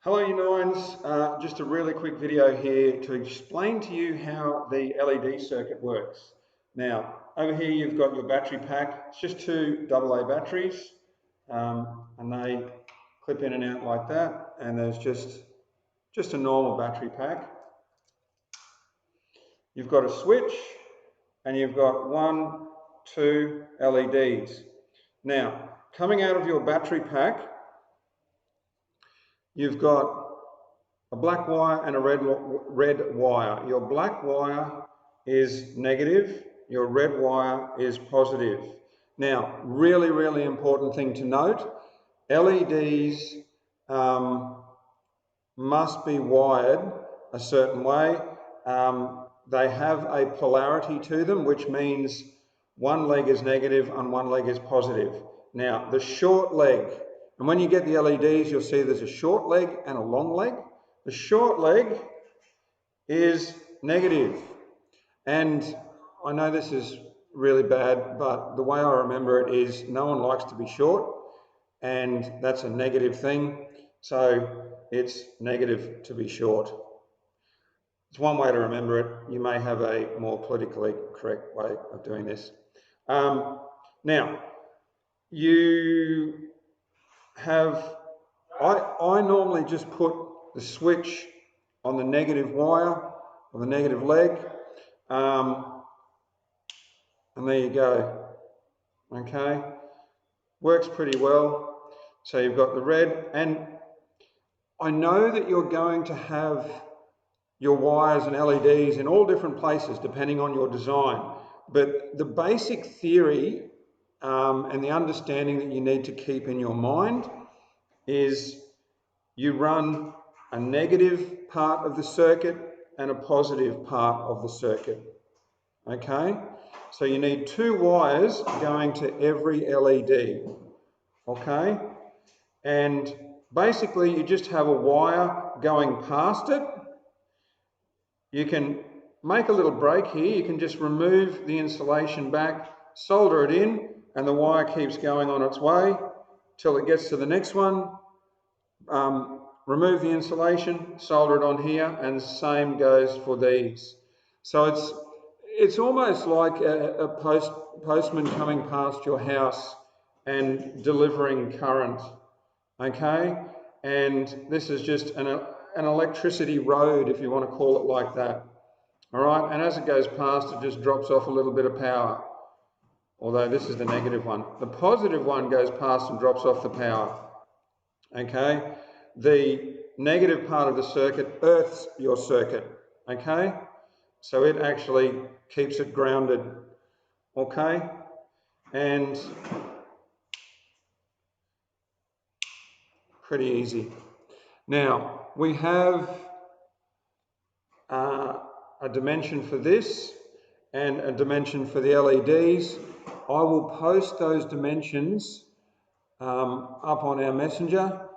Hello you nines, just a really quick video here to explain to you how the LED circuit works. Now, over here you've got your battery pack. It's just two AA batteries and they clip in and out like that, and there's just a normal battery pack. You've got a switch and you've got 1, 2 LEDs. Now, coming out of your battery pack, you've got a black wire and a red wire. Your black wire is negative, your red wire is positive. Now, really important thing to note, LEDs must be wired a certain way. They have a polarity to them, which means one leg is negative and one leg is positive. Now, the short leg, and when you get the LEDs, you'll see there's a short leg and a long leg. The short leg is negative, and I know this is really bad, but the way I remember it is no one likes to be short, and that's a negative thing, so it's negative to be short. It's one way to remember it. You may have a more politically correct way of doing this. Now, you have, I normally just put the switch on the negative wire, on the negative leg, and there you go, okay? Works pretty well. So you've got the red, and I know that you're going to have your wires and LEDs in all different places depending on your design, but the basic theory and the understanding that you need to keep in your mind is you run a negative part of the circuit and a positive part of the circuit, okay? So you need two wires going to every LED, okay? And basically you just have a wire going past it. You can make a little break here. You can just remove the insulation back, solder it in, and the wire keeps going on its way till it gets to the next one. Remove the insulation, solder it on here, and the same goes for these. So it's almost like a postman coming past your house and delivering current, okay? And this is just an electricity road, if you want to call it like that, all right? And as it goes past, it just drops off a little bit of power, although this is the negative one. The positive one goes past and drops off the power, okay? The negative part of the circuit earths your circuit, okay? So it actually keeps it grounded, okay? And pretty easy. Now, we have a dimension for this and a dimension for the LEDs. I will post those dimensions up on our messenger.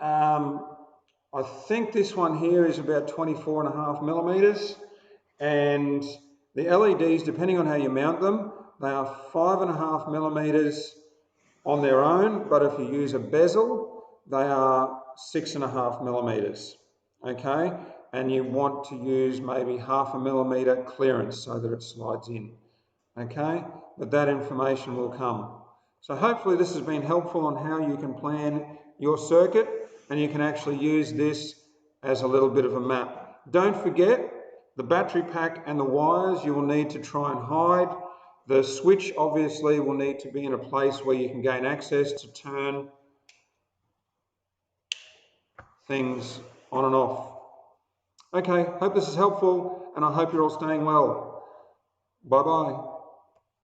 I think this one here is about 24.5 millimeters, and the LEDs, depending on how you mount them, they are 5.5 millimeters on their own, but if you use a bezel, they are 6.5 millimeters, okay? And you want to use maybe 0.5 millimeter clearance so that it slides in, okay? But that information will come. So hopefully this has been helpful on how you can plan your circuit, and you can actually use this as a little bit of a map. Don't forget the battery pack and the wires you will need to try and hide. The switch obviously will need to be in a place where you can gain access to turn things on and off. Okay, hope this is helpful, and I hope you're all staying well. Bye-bye.